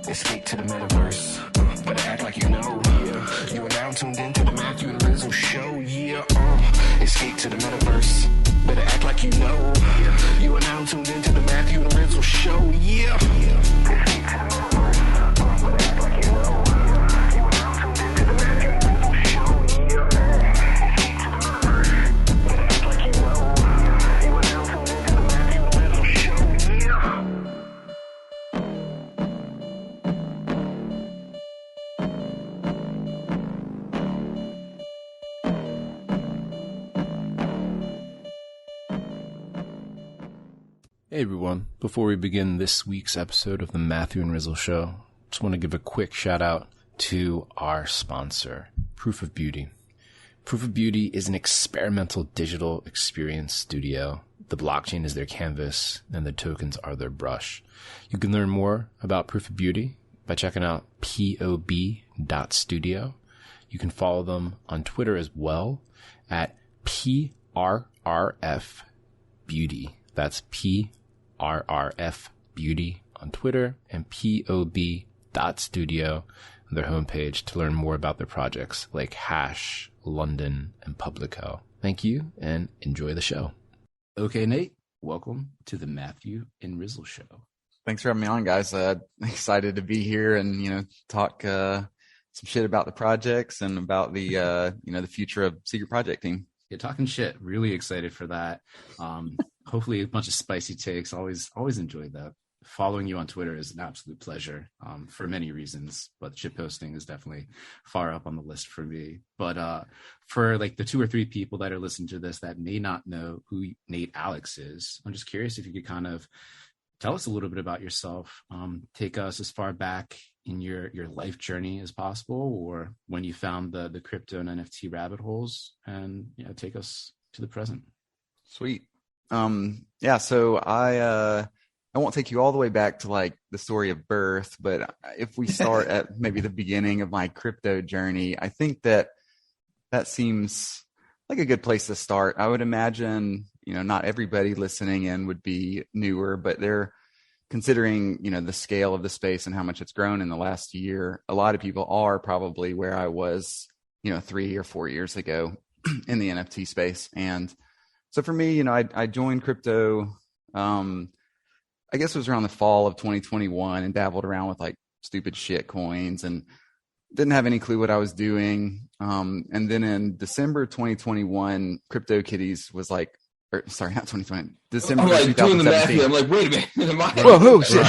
Escape to the metaverse. Better act like you know. Yeah. You are now tuned into the Matthew and Rizzo show. Yeah. Escape to the metaverse. Better act like you know. Yeah. You are now tuned into the Matthew and Rizzo show. Yeah. Escape to the metaverse. Better act like you know. Yeah. You are now tuned into the Matthew and Rizzo show. Yeah. Escape to the metaverse. Better act like you know. Yeah. You are now tuned into the Matthew and Rizzo show. Yeah. Hey everyone, before we begin this week's episode of the Matthew and Rizzle Show, just want to give a quick shout out to our sponsor, Proof of Beauty. Proof of Beauty is an experimental digital experience studio. The blockchain is their canvas and the tokens are their brush. You can learn more about Proof of Beauty by checking out pob.studio. You can follow them on Twitter as well at PRRF Beauty. That's PRRF Beauty on Twitter and pob.studio on their homepage to learn more about their projects like Hash, London, and Publico. Thank you and enjoy the show. Okay, Nate, welcome to the Matthew and Rizzle Show. Thanks for having me on, guys. Excited to be here and, talk some shit about the projects and about the, the future of Secret Project Team. You're talking shit. Really excited for that. Hopefully a bunch of spicy takes. Always enjoyed that. Following you on Twitter is an absolute pleasure for many reasons, but shitposting is definitely far up on the list for me. But for like the 2 or 3 people that are listening to this that may not know who Nate Alex is, I'm just curious if you could kind of tell us a little bit about yourself. Take us as far back in your life journey as possible, or when you found the crypto and NFT rabbit holes, and take us to the present. Sweet. So I won't take you all the way back to like the story of birth, but if we start at maybe the beginning of my crypto journey, I think that seems like a good place to start. I would imagine, not everybody listening in would be newer, but they're considering, the scale of the space and how much it's grown in the last year. A lot of people are probably where I was, 3 or 4 years ago in the NFT space. And so for me, I joined crypto, I guess it was around the fall of 2021 and dabbled around with like stupid shit coins and didn't have any clue what I was doing. And then in December 2021, CryptoKitties was like, sorry, not 2020, December I'm like 2017. doing the math here. I'm like, wait a minute. Whoa, shit.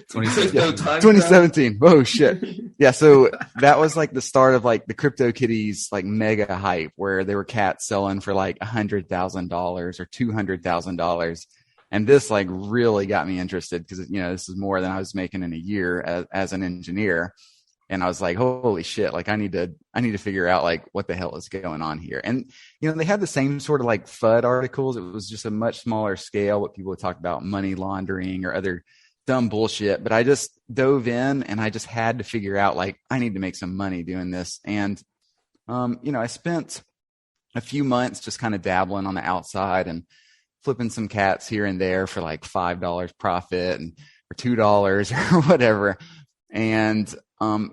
2017. 2017. Whoa, shit. Yeah, so that was like the start of like the CryptoKitties like mega hype where there were cats selling for like $100,000 or $200,000. And this like really got me interested because, this is more than I was making in a year as an engineer. And I was like, holy shit, like I need to figure out like what the hell is going on here. And, they had the same sort of like FUD articles. It was just a much smaller scale, what people would talk about money laundering or other dumb bullshit. But I just dove in and I just had to figure out like, I need to make some money doing this. And, I spent a few months just kind of dabbling on the outside and flipping some cats here and there for like $5 profit or $2 or whatever. And,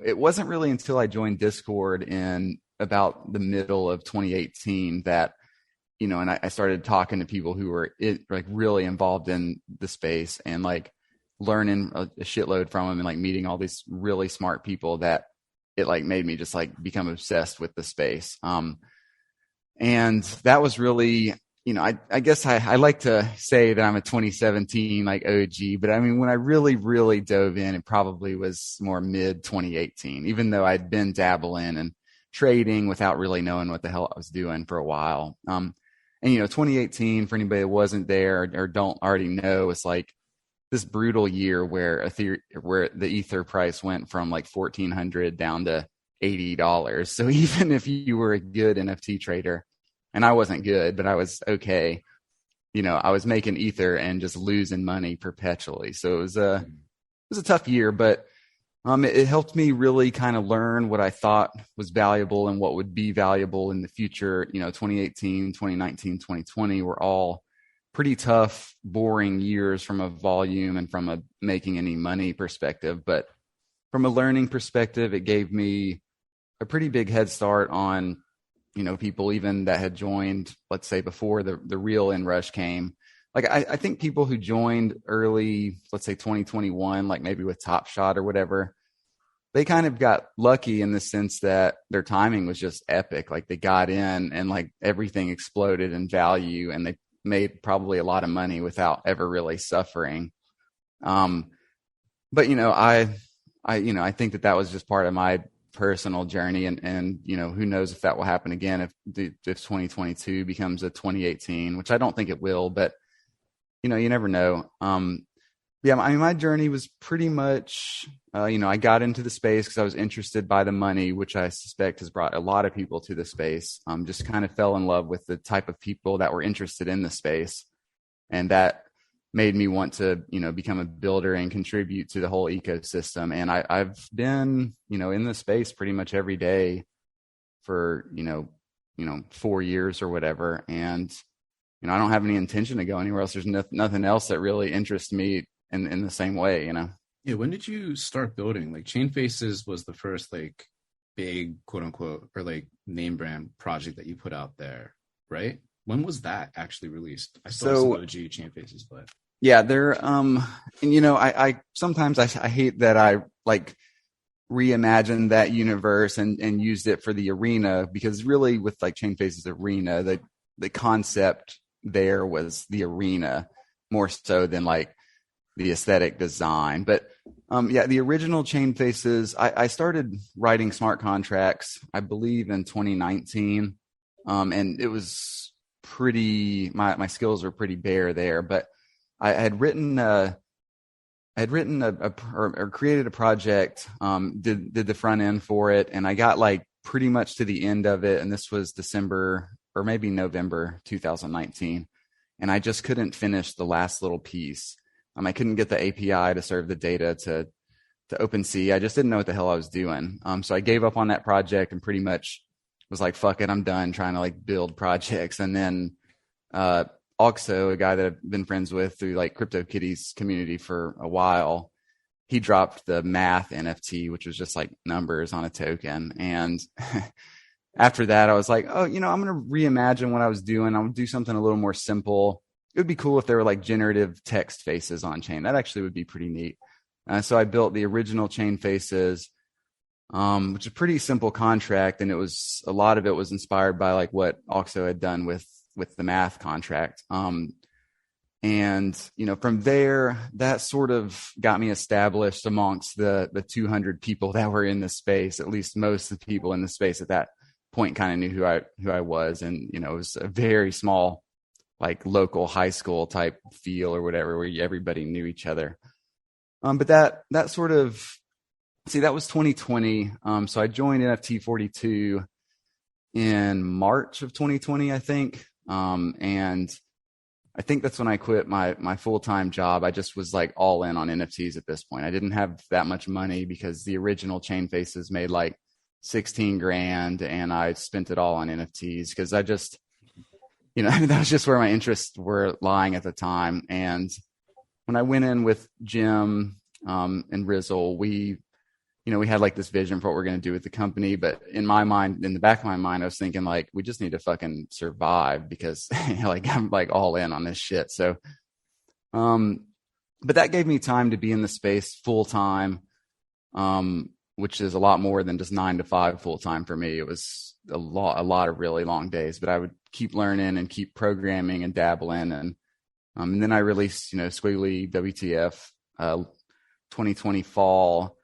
it wasn't really until I joined Discord in about the middle of 2018 that, and I started talking to people who were like really involved in the space and like learning a shitload from them and like meeting all these really smart people that it like made me just like become obsessed with the space. And that was really, I guess I like to say that I'm a 2017 like OG, but I mean, when I really, really dove in, it probably was more mid 2018, even though I'd been dabbling and trading without really knowing what the hell I was doing for a while. And 2018 for anybody that wasn't there or don't already know, it's like this brutal year where the Ether price went from like 1,400 down to $80. So even if you were a good NFT trader, and I wasn't good, but I was okay. I was making Ether and just losing money perpetually. So it was a tough year, but it helped me really kind of learn what I thought was valuable and what would be valuable in the future. 2018, 2019, 2020 were all pretty tough, boring years from a volume and from a making any money perspective. But from a learning perspective, it gave me a pretty big head start on, people even that had joined, let's say before the real inrush came. Like I think people who joined early, let's say 2021, like maybe with Top Shot or whatever, they kind of got lucky in the sense that their timing was just epic. Like they got in and like everything exploded in value and they made probably a lot of money without ever really suffering. But I think that was just part of my personal journey, and who knows if that will happen again if 2022 becomes a 2018, which I don't think it will, but you never know. My journey was pretty much, I got into the space because I was interested by the money, which I suspect has brought a lot of people to the space. Just kind of fell in love with the type of people that were interested in the space. And that made me want to, become a builder and contribute to the whole ecosystem. And I've been, in the space pretty much every day for, 4 years or whatever. And, I don't have any intention to go anywhere else. There's nothing else that really interests me in the same way, Yeah. When did you start building? Like Chain Faces was the first like big quote unquote or like name brand project that you put out there, right? When was that actually released? I still have some OG Chain Faces, but yeah, they're I sometimes I hate that I like reimagined that universe and used it for the arena, because really with like Chain Faces Arena, the concept there was the arena more so than like the aesthetic design. But the original Chain Faces, I started writing smart contracts, I believe in 2019. And it was pretty, my skills were pretty bare there, but I had written or created a project, did the front end for it. And I got like pretty much to the end of it. And this was December or maybe November 2019. And I just couldn't finish the last little piece. I couldn't get the API to serve the data to OpenSea. I just didn't know what the hell I was doing. So I gave up on that project and pretty much was like, fuck it, I'm done trying to like build projects. And then Oxo, a guy that I've been friends with through like CryptoKitties community for a while, he dropped the math NFT, which was just like numbers on a token. And after that, I was like, oh, I'm going to reimagine what I was doing. I'll do something a little more simple. It would be cool if there were like generative text faces on chain. That actually would be pretty neat. So I built the original Chain Faces, which is a pretty simple contract. And a lot of it was inspired by like what Oxo had done with the math contract. And, from there, that sort of got me established amongst the 200 people that were in the space. At least most of the people in the space at that point kind of knew who I was. And, it was a very small, like local high school type feel or whatever, where everybody knew each other. But that sort of, that was 2020. So I joined NFT 42 in March of 2020, I think. And I think that's when I quit my full-time job. I just was like all in on NFTs at this point. I didn't have that much money because the original Chain Faces made like 16 grand and I spent it all on NFTs because I just, that was just where my interests were lying at the time. And when I went in with Jim and Rizzle, we had like this vision for what we're going to do with the company. But in my mind, in the back of my mind, I was thinking like, we just need to fucking survive because like I'm like all in on this shit. So, but that gave me time to be in the space full time, which is a lot more than just 9 to 5 full time for me. It was a lot of really long days, but I would keep learning and keep programming and dabbling. And then I released, Squiggly WTF, 2020 fall,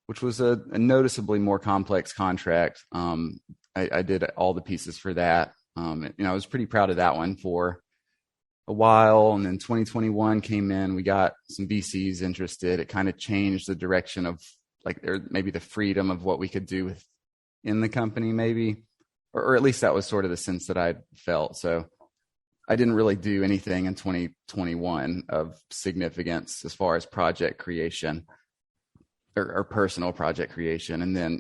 which was a noticeably more complex contract. I did all the pieces for that. I was pretty proud of that one for a while. And then 2021 came in, we got some VCs interested. It kind of changed the direction of like, maybe the freedom of what we could do in the company, maybe, or at least that was sort of the sense that I felt. So I didn't really do anything in 2021 of significance as far as project creation or personal project creation. And then,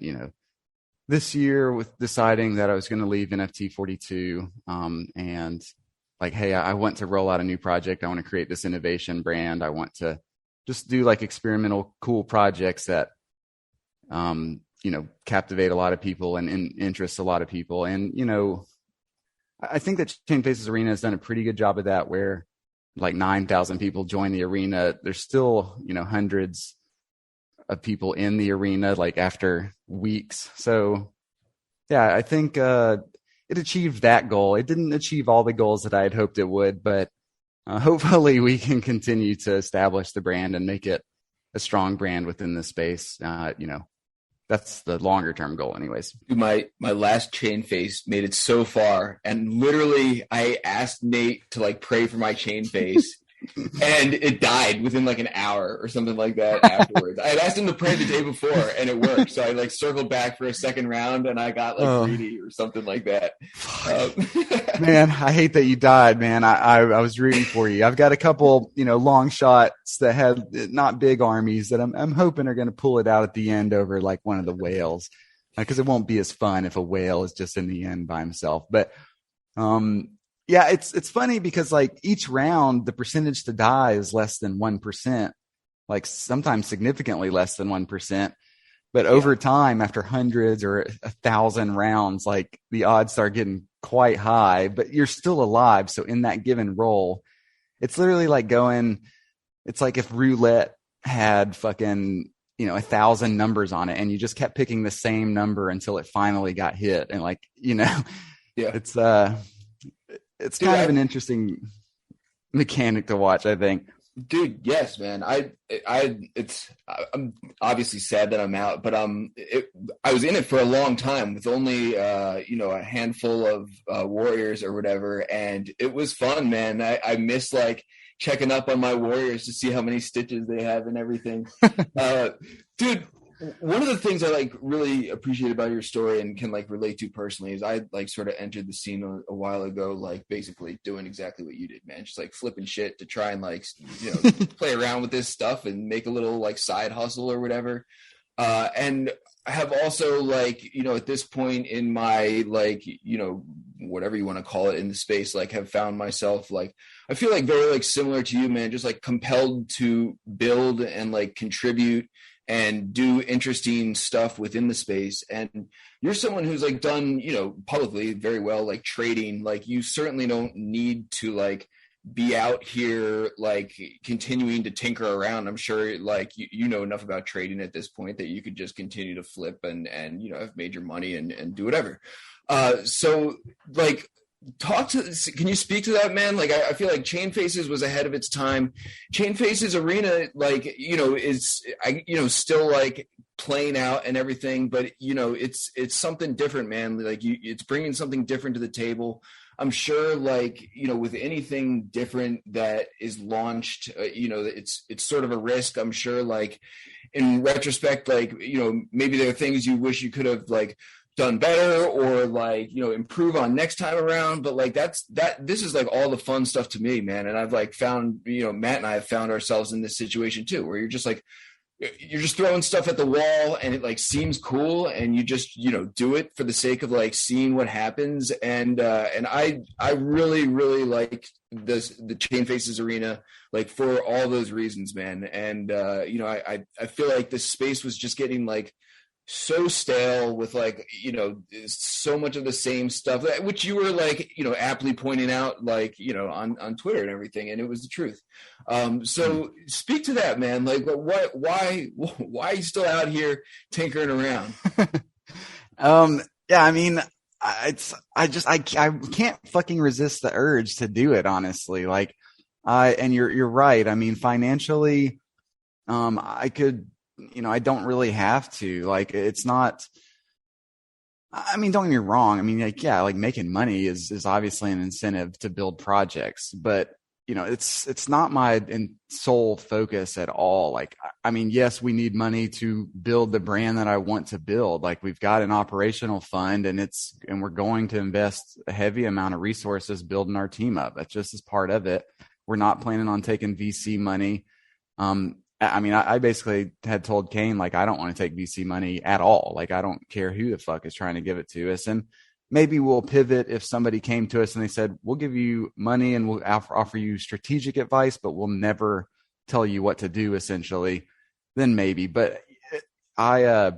this year with deciding that I was going to leave NFT 42 and like, hey, I want to roll out a new project. I want to create this innovation brand. I want to just do like experimental, cool projects that, captivate a lot of people and interest a lot of people. And, I think that Chain Faces Arena has done a pretty good job of that, where like 9,000 people join the arena. There's still, hundreds of people in the arena, like after weeks. So yeah, I think it achieved that goal. It didn't achieve all the goals that I had hoped it would, but hopefully we can continue to establish the brand and make it a strong brand within the space. That's the longer term goal anyways. Dude, my last chain face made it so far, and literally I asked Nate to like pray for my chain face and it died within like an hour or something like that afterwards. I had asked him to pray the day before and it worked. So I like circled back for a second round and I got like greedy or something like that. Man, I hate that you died, man. I was rooting for you. I've got a couple, long shots that had not big armies that I'm hoping are going to pull it out at the end over like one of the whales, because it won't be as fun if a whale is just in the end by himself. But, yeah, it's funny because like each round, the percentage to die is less than 1%, like sometimes significantly less than 1%. But over time, after hundreds or 1,000 rounds, like the odds start getting quite high, but you're still alive. So in that given roll, it's literally like it's like if roulette had fucking, 1,000 numbers on it and you just kept picking the same number until it finally got hit. And like, it's kind of an interesting mechanic to watch, I think. Dude, yes, man. I'm obviously sad that I'm out, but I was in it for a long time with only a handful of warriors or whatever, and it was fun, man. I miss like checking up on my warriors to see how many stitches they have and everything. Dude, one of the things I like really appreciate about your story and can like relate to personally is I like sort of entered the scene a while ago, like basically doing exactly what you did, man. Just like flipping shit to try and like, play around with this stuff and make a little like side hustle or whatever. And I have also like, at this point in my like, whatever you want to call it in the space, like have found myself like, I feel like very like similar to you, man, just like compelled to build and like contribute and do interesting stuff within the space. And you're someone who's like done, publicly very well, like trading. Like you certainly don't need to like be out here like continuing to tinker around. I'm sure like you know enough about trading at this point that you could just continue to flip and have made your money and do whatever. So like can you speak to that, man? Like I feel like Chain Faces was ahead of its time. Chain Faces Arena, like, is still like playing out and everything, but it's something different, man. Like it's bringing something different to the table. I'm sure like, with anything different that is launched, it's sort of a risk. I'm sure like in retrospect, like, maybe there are things you wish you could have like done better or like, improve on next time around. But like, this is like all the fun stuff to me, man. And I've like found, Matt and I have found ourselves in this situation too, where you're just throwing stuff at the wall and it like seems cool and you just, do it for the sake of like seeing what happens. And I really, really like the Chain Faces Arena, like for all those reasons, man. And, I feel like this space was just getting like so stale with like, so much of the same stuff, which you were like, aptly pointing out, like, on Twitter and everything. And it was the truth. So speak to that, man. Like why are you still out here tinkering around? Yeah, I mean, I can't fucking resist the urge to do it, honestly. Like, and you're right. I mean, financially, I could, I don't really have to. Like, it's not, I mean, don't get me wrong. I mean, like, yeah, like making money is obviously an incentive to build projects, but it's not my sole focus at all. Like, I mean, yes, we need money to build the brand that I want to build. Like, we've got an operational fund and we're going to invest a heavy amount of resources building our team up. That's just as part of it. We're not planning on taking VC money. I mean, I basically had told Kane, like, I don't want to take VC money at all. Like, I don't care who the fuck is trying to give it to us. And maybe we'll pivot if somebody came to us and they said, we'll give you money and we'll offer you strategic advice, but we'll never tell you what to do, essentially. Then maybe. But I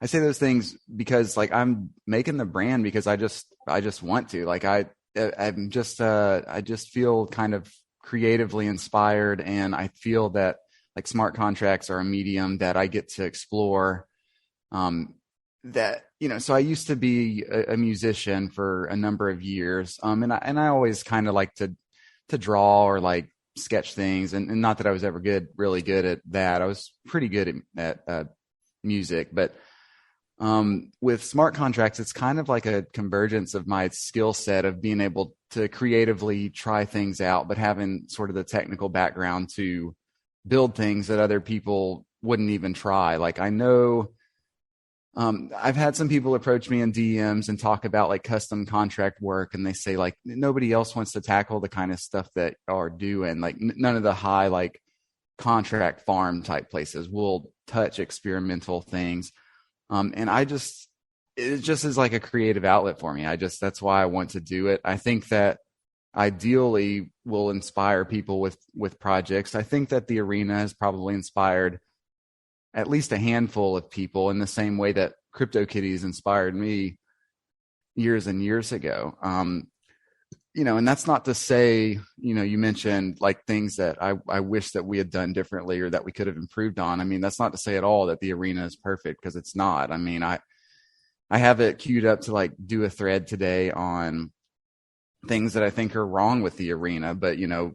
say those things because like I'm making the brand because I just want to. Like I just feel kind of creatively inspired, and I feel that like smart contracts are a medium that I get to explore. So I used to be a musician for a number of years. And I always kind of like to draw or like sketch things, and not that I was ever really good at that. I was pretty good at music, but with smart contracts, it's kind of like a convergence of my skill set of being able to creatively try things out, but having sort of the technical background to build things that other people wouldn't even try. Like I know I've had some people approach me in DMs and talk about like custom contract work, and they say like nobody else wants to tackle the kind of stuff that are doing. Like none of the high like contract farm type places will touch experimental things. And it just is like a creative outlet for me. That's why I want to do it. I think that ideally will inspire people with projects. I think that the arena has probably inspired at least a handful of people in the same way that CryptoKitties inspired me years and years ago. And that's not to say, you mentioned like things that I wish that we had done differently or that we could have improved on. I mean, that's not to say at all that the arena is perfect, because it's not. I mean, I have it queued up to like do a thread today on things that I think are wrong with the arena, but, a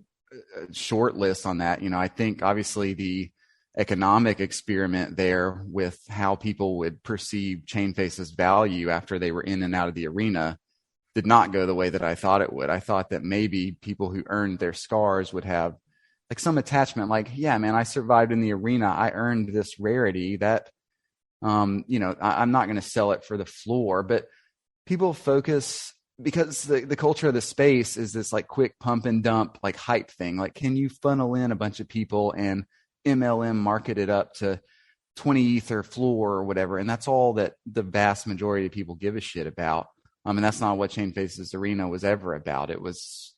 short list on that. I think obviously the economic experiment there with how people would perceive Chainface's value after they were in and out of the arena did not go the way that I thought it would. I thought that maybe people who earned their scars would have like some attachment, like, yeah, man, I survived in the arena. I earned this rarity that, I'm not going to sell it for the floor. But people focus, because the culture of the space is this like quick pump and dump, like hype thing. Like, can you funnel in a bunch of people and MLM market it up to 20 Ether floor or whatever? And that's all that the vast majority of people give a shit about. And that's not what Chainface's arena was ever about. It was,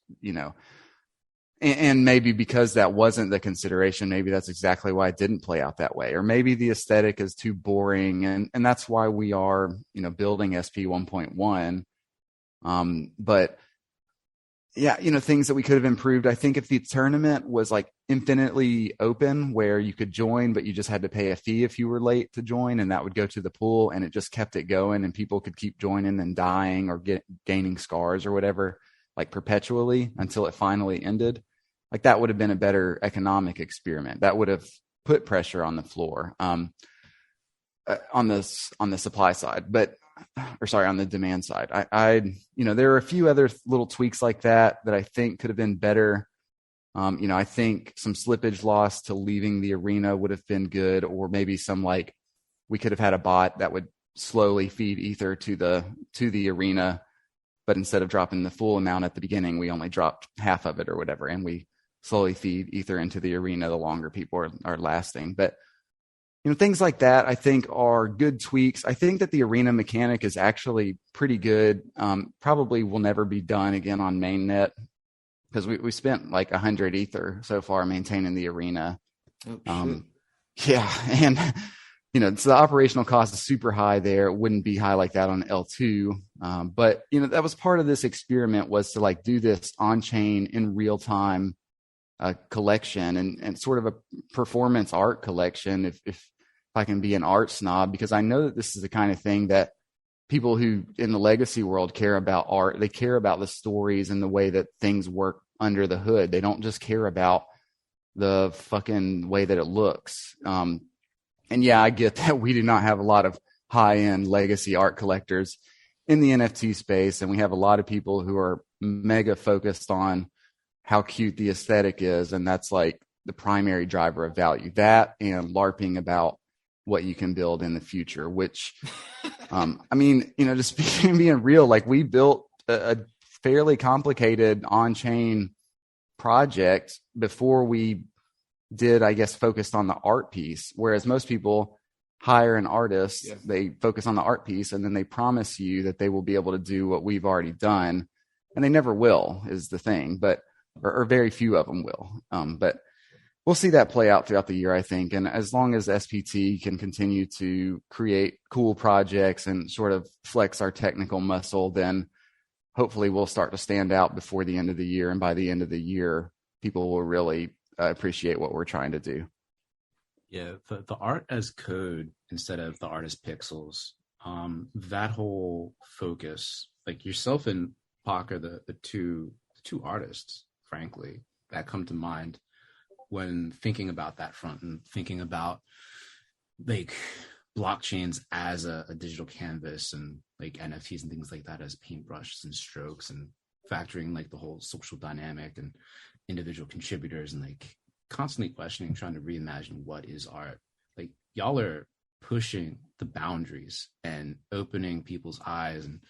and maybe because that wasn't the consideration, maybe that's exactly why it didn't play out that way. Or maybe the aesthetic is too boring. And that's why we are, building SP 1.1. But yeah, things that we could have improved. I think if the tournament was like infinitely open where you could join, but you just had to pay a fee if you were late to join, and that would go to the pool, and it just kept it going and people could keep joining and dying or gaining scars or whatever, like perpetually until it finally ended. Like that would have been a better economic experiment. That would have put pressure on the floor, on the supply side, on the demand side. There are a few other little tweaks like that I think could have been better. I think some slippage loss to leaving the arena would have been good, or maybe some like we could have had a bot that would slowly feed Ether to the arena, but instead of dropping the full amount at the beginning, we only dropped half of it or whatever, and we slowly feed Ether into the arena the longer people are lasting. But things like that I think are good tweaks. I think that the arena mechanic is actually pretty good. Probably will never be done again on mainnet, because we spent like 100 Ether so far maintaining the arena. Yeah. And, so the operational cost is super high there. It wouldn't be high like that on L2. But, that was part of this experiment, was to like do this on-chain in real time collection and sort of a performance art collection. If I can be an art snob, because I know that this is the kind of thing that people who in the legacy world care about art. They care about the stories and the way that things work under the hood. They don't just care about the fucking way that it looks. And yeah, I get that we do not have a lot of high-end legacy art collectors in the NFT space, and we have a lot of people who are mega focused on how cute the aesthetic is, and that's like the primary driver of value. That and LARPing about what you can build in the future, which, just being real, like we built a fairly complicated on-chain project before we did, I guess, focused on the art piece. Whereas most people, hire an artist, Yeah. they focus on the art piece, and then they promise you that they will be able to do what we've already done. And they never will, is the thing, or very few of them will. But we'll see that play out throughout the year, I think. And as long as SPT can continue to create cool projects and sort of flex our technical muscle, then hopefully we'll start to stand out before the end of the year. And by the end of the year, people will really appreciate what we're trying to do. Yeah, the art as code instead of the art as pixels, that whole focus, like yourself and Pac are the two artists, frankly, that come to mind when thinking about that front and thinking about like blockchains as a digital canvas and like NFTs and things like that as paintbrushes and strokes, and factoring like the whole social dynamic and individual contributors, and like constantly questioning, trying to reimagine what is art. Like y'all are pushing the boundaries and opening people's eyes and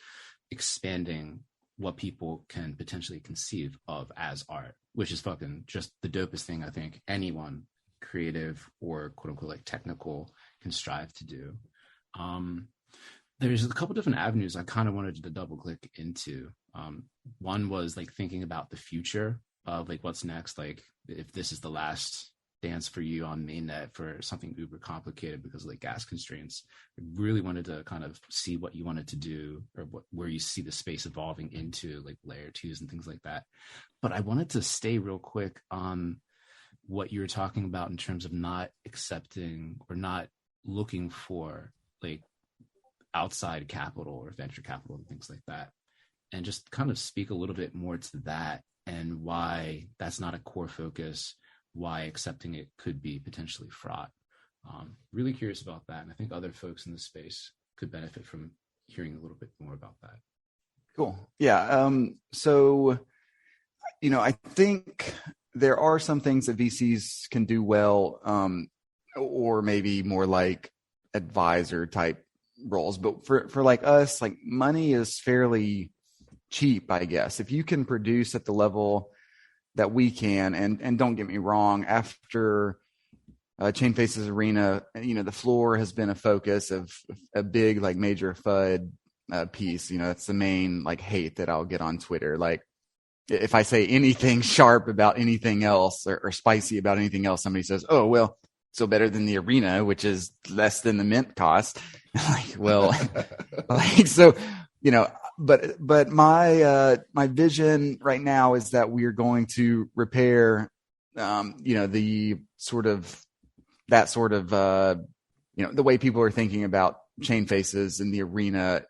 expanding what people can potentially conceive of as art, which is fucking just the dopest thing I think anyone creative or quote unquote like technical can strive to do. There's a couple different avenues I kind of wanted to double click into. One was like thinking about the future of like what's next, like if this is the last dance for you on mainnet for something uber complicated because of like gas constraints. I really wanted to kind of see what you wanted to do, or where you see the space evolving into, like layer 2s and things like that. But I wanted to stay real quick on what you were talking about in terms of not accepting or not looking for like outside capital or venture capital and things like that, and just kind of speak a little bit more to that and why that's not a core focus, why accepting it could be potentially fraught. Really curious about that. And I think other folks in the space could benefit from hearing a little bit more about that. Cool. Yeah. So, I think there are some things that VCs can do well, or maybe more like advisor type roles. But for like us, like money is fairly cheap, I guess. If you can produce at the level that we can, and don't get me wrong, after Chainface's Arena, the floor has been a focus of a big like major FUD piece. That's the main like hate that I'll get on Twitter. Like if I say anything sharp about anything else or spicy about anything else, somebody says, "Oh well, so better than the Arena, which is less than the mint cost." Like, well, like so, But my vision right now is that we're going to repair, the sort of the way people are thinking about chain faces in the Arena.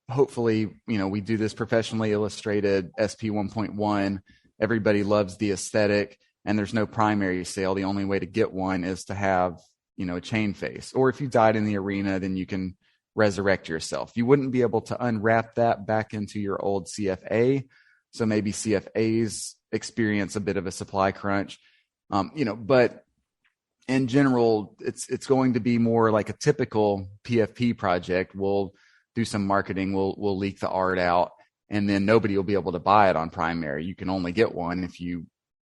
Hopefully, we do this professionally illustrated SP 1.1. Everybody loves the aesthetic, and there's no primary sale. The only way to get one is to have, a chain face. Or if you died in the Arena, then you can resurrect yourself. You wouldn't be able to unwrap that back into your old CFA. So maybe CFAs experience a bit of a supply crunch. But in general, it's going to be more like a typical PFP project. We'll do some marketing, we'll leak the art out, and then nobody will be able to buy it on primary. You can only get one if you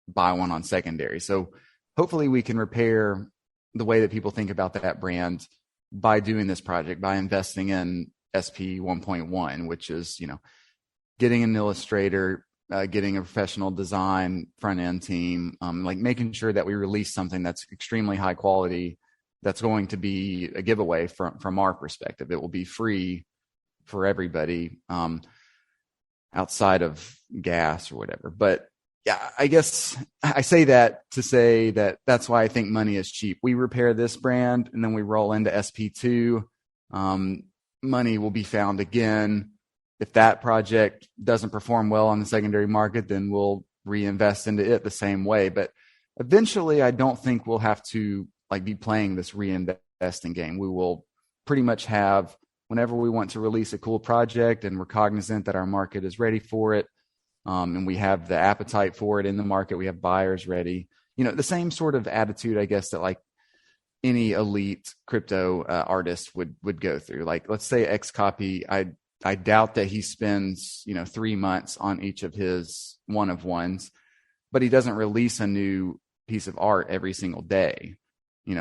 buy one on secondary. So hopefully we can repair the way that people think about that brand by doing this project, by investing in SP 1.1, which is, getting an illustrator, getting a professional design front end team, like making sure that we release something that's extremely high quality, that's going to be a giveaway from our perspective. It will be free for everybody, outside of gas or whatever. But yeah, I guess I say that to say that that's why I think money is cheap. We repair this brand and then we roll into SP2. Money will be found again. If that project doesn't perform well on the secondary market, then we'll reinvest into it the same way. But eventually, I don't think we'll have to like be playing this reinvesting game. We will pretty much have, whenever we want to release a cool project and we're cognizant that our market is ready for it, and we have the appetite for it in the market, we have buyers ready. The same sort of attitude, I guess, that like any elite crypto artist would go through. Like, let's say Xcopy, I doubt that he spends 3 months on each of his one-of-ones, but he doesn't release a new piece of art every single day.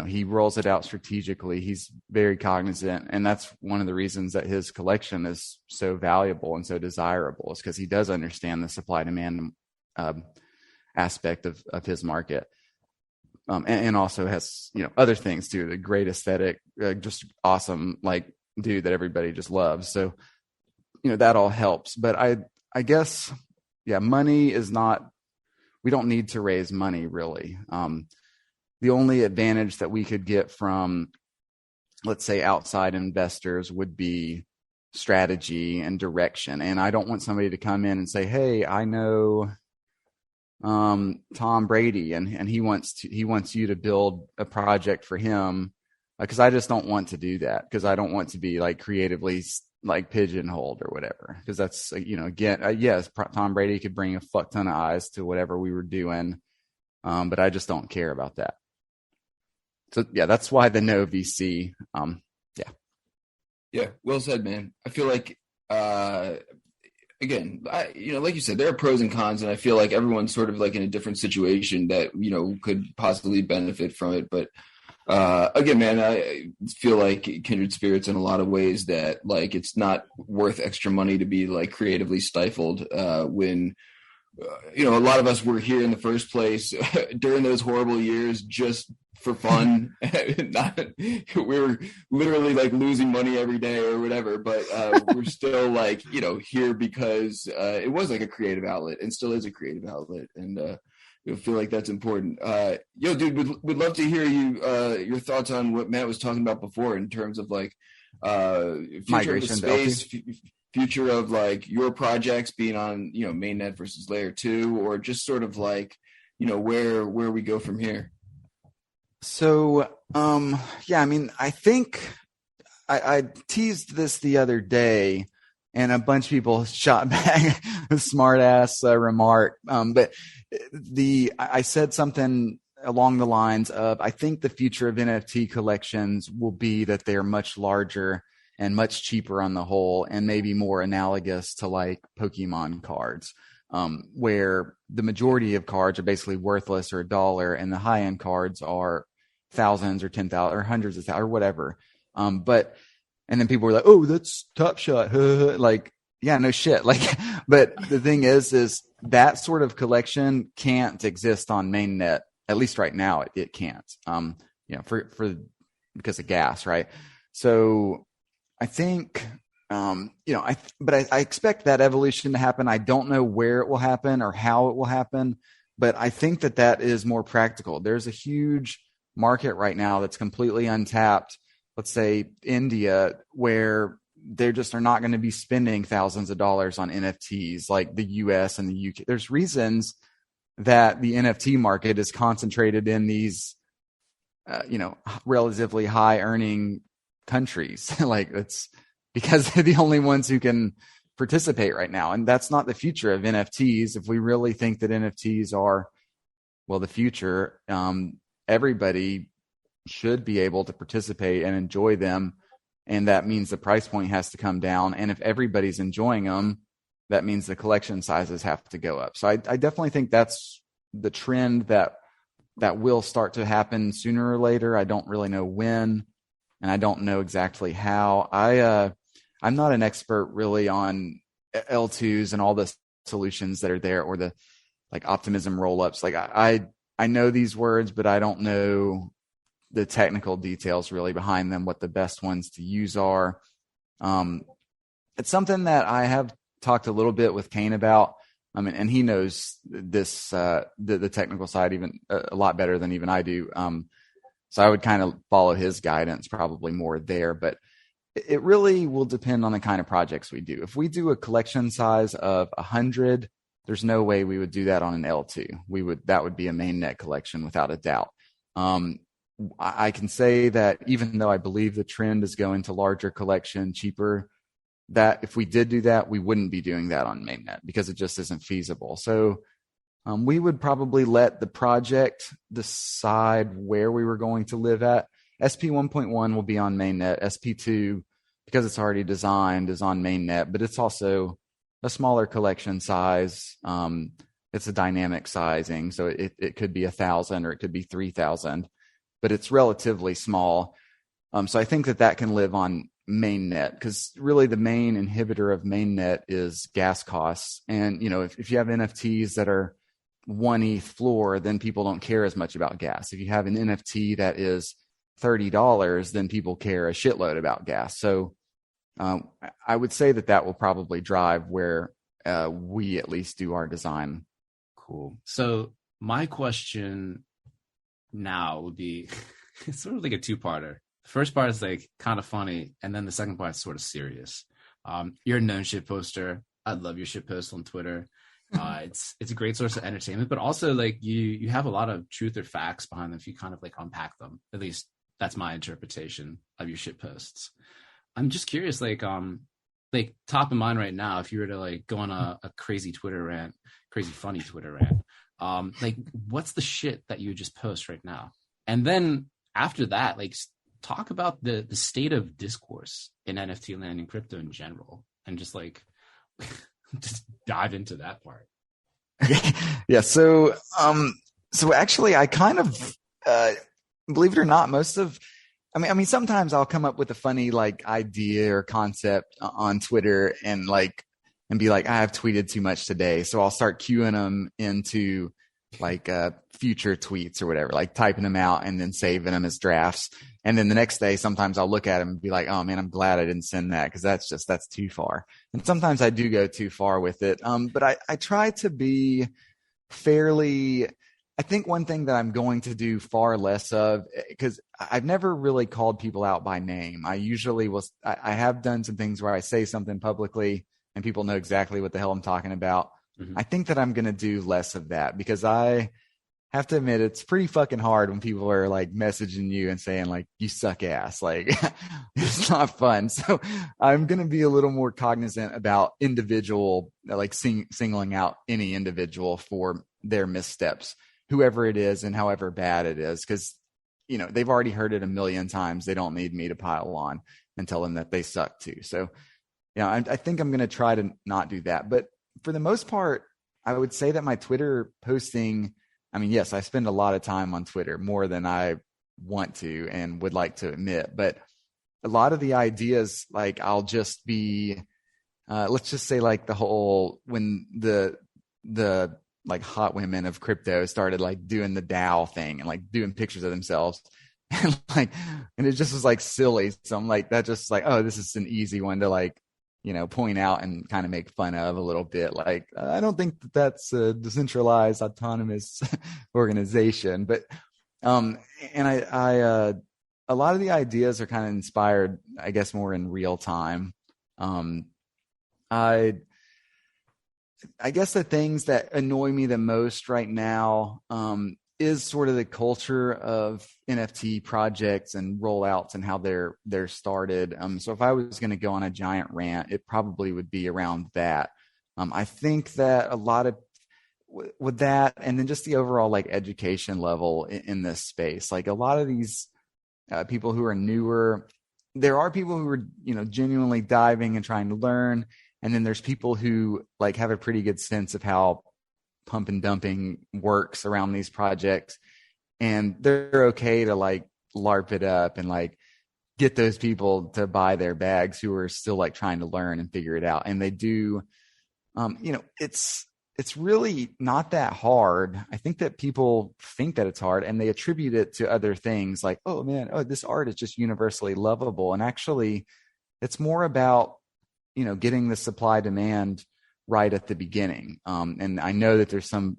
he rolls it out strategically. He's very cognizant. And that's one of the reasons that his collection is so valuable and so desirable, is because he does understand the supply demand aspect of his market. And also has, other things too, the great aesthetic, just awesome, like dude that everybody just loves. So, that all helps. But I guess, money is not, we don't need to raise money really. The only advantage that we could get from, let's say, outside investors would be strategy and direction. And I don't want somebody to come in and say, hey, I know Tom Brady and he wants you to build a project for him, because I just don't want to do that, because I don't want to be like creatively like pigeonholed or whatever, because that's yes, Tom Brady could bring a fuck ton of eyes to whatever we were doing, but I just don't care about that. So that's why the no VC. Well said, man. I feel like again, like you said, there are pros and cons, and I feel like everyone's sort of like in a different situation that, could possibly benefit from it. But again, man, I feel like kindred spirits in a lot of ways, that like it's not worth extra money to be like creatively stifled when, a lot of us were here in the first place during those horrible years just for fun. We were literally like losing money every day or whatever, but we're still like, here because it was like a creative outlet and still is a creative outlet. And I feel like that's important. Dude, would love to hear your thoughts on what Matt was talking about before in terms of like future migration of the space, future of like your projects being on, mainnet versus layer 2, or just sort of like, where we go from here. So, I think I teased this the other day, and a bunch of people shot back a smart ass remark. But I said something along the lines of, I think the future of NFT collections will be that they're much larger and much cheaper on the whole, and maybe more analogous to like Pokemon cards, where the majority of cards are basically worthless or $1, and the high end cards are thousands or 10,000 or hundreds of thousands or whatever. And then people were like, "Oh, that's Top Shot." Like, yeah, no shit. Like, but the thing is that sort of collection can't exist on mainnet, at least right now. It can't. Because of gas, right? So I think, but I expect that evolution to happen. I don't know where it will happen or how it will happen, but I think that is more practical. There's a huge market right now that's completely untapped. Let's say India, where they just are not going to be spending thousands of dollars on NFTs like the US and the UK. There's reasons that the NFT market is concentrated in these, relatively high earning countries. Like, it's because they're the only ones who can participate right now. And that's not the future of NFTs. If we really think that NFTs are, the future, everybody should be able to participate and enjoy them. And that means the price point has to come down. And if everybody's enjoying them, that means the collection sizes have to go up. So I definitely think that's the trend that will start to happen sooner or later. I don't really know when, and I don't know exactly how. I'm not an expert really on L2s and all the solutions that are there, or the like optimism rollups. Like I know these words, but I don't know the technical details really behind them, what the best ones to use are. It's something that I have talked a little bit with Kane about. And he knows this, the technical side even a lot better than even I do. So I would kind of follow his guidance probably more there, but it really will depend on the kind of projects we do. If we do a collection size of 100, there's no way we would do that on an L2. That would be a mainnet collection without a doubt. I can say that even though I believe the trend is going to larger collection, cheaper, that if we did do that, we wouldn't be doing that on mainnet because it just isn't feasible. So we would probably let the project decide where we were going to live at. SP 1.1 will be on mainnet. SP 2, because it's already designed, is on mainnet, but it's also a smaller collection size. It's a dynamic sizing, so it could be 1,000 or it could be 3,000. but it's relatively small. So I think that can live on mainnet, because really the main inhibitor of mainnet is gas costs. And, if you have NFTs that are 1 ETH floor, then people don't care as much about gas. If you have an NFT that is $30, then people care a shitload about gas. So I would say that will probably drive where we at least do our design. Cool. So my question now would be it's sort of like a two-parter. The first part is like kind of funny, and then the second part is sort of serious. You're a known shit poster. I love your shit posts on Twitter. It's a great source of entertainment, but also like you have a lot of truth or facts behind them if you kind of like unpack them. At least that's my interpretation of your shit posts. I'm just curious, like top of mind right now, if you were to like go on a crazy Twitter rant, crazy funny Twitter rant, like what's the shit that you would just post right now? And then after that, like talk about the state of discourse in NFT land and crypto in general, and just like just dive into that part. Yeah. So actually I kind of, believe it or not, I mean, sometimes I'll come up with a funny like idea or concept on Twitter and be like, I have tweeted too much today. So I'll start queuing them into like future tweets or whatever, like typing them out and then saving them as drafts. And then the next day, sometimes I'll look at them and be like, oh man, I'm glad I didn't send that, because that's too far. And sometimes I do go too far with it. But I try to be fairly, I think one thing that I'm going to do far less of, because I've never really called people out by name. I usually will. I have done some things where I say something publicly and people know exactly what the hell I'm talking about. Mm-hmm. I think that I'm going to do less of that, because I have to admit it's pretty fucking hard when people are like messaging you and saying like, you suck ass. Like it's not fun. So I'm going to be a little more cognizant about individual, like singling out any individual for their missteps, whoever it is and however bad it is, because they've already heard it a million times. They don't need me to pile on and tell them that they suck too. So I think I'm going to try to not do that. But for the most part, I would say that my Twitter posting, I mean, yes, I spend a lot of time on Twitter, more than I want to and would like to admit, but a lot of the ideas, like I'll just be, let's just say like the whole, when the like hot women of crypto started like doing the DAO thing and like doing pictures of themselves and it just was like silly. So I'm like, that just like, oh, this is an easy one to like, point out and kind of make fun of a little bit. Like, I don't think that's a decentralized autonomous organization, but, and I a lot of the ideas are kind of inspired, I guess, more in real time. I guess the things that annoy me the most right now is sort of the culture of NFT projects and rollouts and how they're started. So if I was going to go on a giant rant, it probably would be around that. I think that a lot of with that, and then just the overall like education level in this space, like a lot of these people who are newer, there are people who are genuinely diving and trying to learn. And then there's people who like have a pretty good sense of how pump and dumping works around these projects. And they're okay to like LARP it up and like get those people to buy their bags who are still like trying to learn and figure it out. And they do, it's really not that hard. I think that people think that it's hard and they attribute it to other things like, oh man, this art is just universally lovable. And actually it's more about, getting the supply demand right at the beginning. And I know that there's some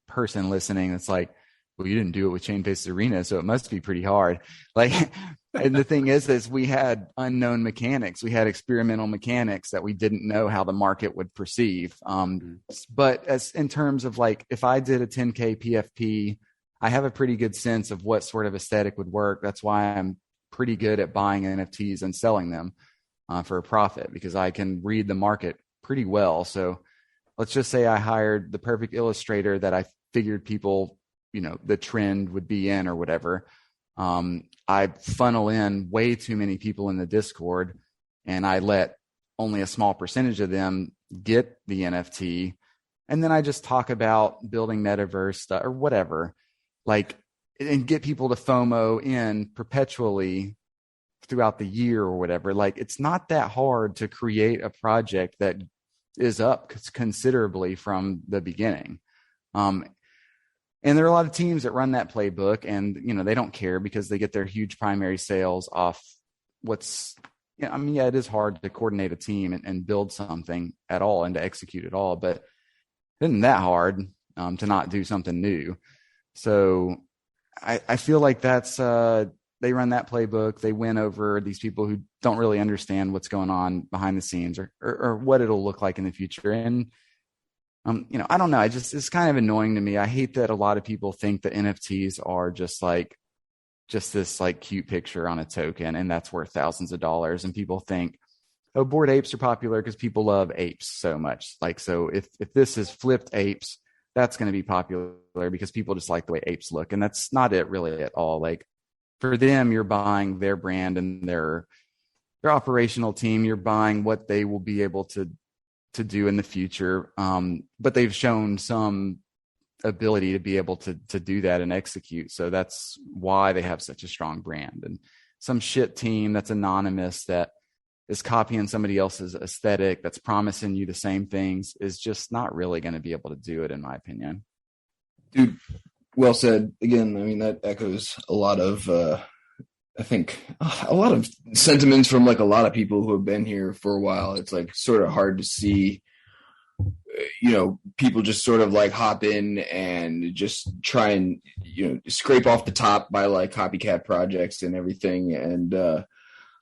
person listening that's like, well, you didn't do it with Chain Faces Arena, so it must be pretty hard. Like, and the thing is we had unknown mechanics. We had experimental mechanics that we didn't know how the market would perceive. But as in terms of like, if I did a 10K PFP, I have a pretty good sense of what sort of aesthetic would work. That's why I'm pretty good at buying NFTs and selling them for a profit, because I can read the market pretty well. So let's just say I hired the perfect illustrator that I figured people, the trend would be in or whatever. I funnel in way too many people in the Discord and I let only a small percentage of them get the NFT. And then I just talk about building Metaverse stuff or whatever. Like, and get people to FOMO in perpetually throughout the year or whatever. Like, it's not that hard to create a project that is up considerably from the beginning. And there are a lot of teams that run that playbook, and, you know, they don't care because they get their huge primary sales off what's, you know, I mean, yeah, it is hard to coordinate a team and build something at all and to execute it all, but it isn't that hard to not do something new. So I feel like that's, they run that playbook. They win over these people who don't really understand what's going on behind the scenes or what it'll look like in the future. And, you know, I don't know. It's kind of annoying to me. I hate that a lot of people think that NFTs are just this like cute picture on a token, and that's worth thousands of dollars. And people think, oh, Bored Apes are popular because people love apes so much. Like, so if this is flipped apes, that's going to be popular because people just like the way apes look. And that's not it really at all. Like, for them, you're buying their brand and their operational team. You're buying what they will be able to do in the future. But they've shown some ability to be able to do that and execute. So that's why they have such a strong brand. And some shit team that's anonymous that is copying somebody else's aesthetic, that's promising you the same things, is just not really going to be able to do it, in my opinion. Dude, well said. Again, I mean, that echoes a lot of, I think, a lot of sentiments from like a lot of people who have been here for a while. It's like sort of hard to see, you know, people just sort of like hop in and just try and, you know, scrape off the top by like copycat projects and everything. And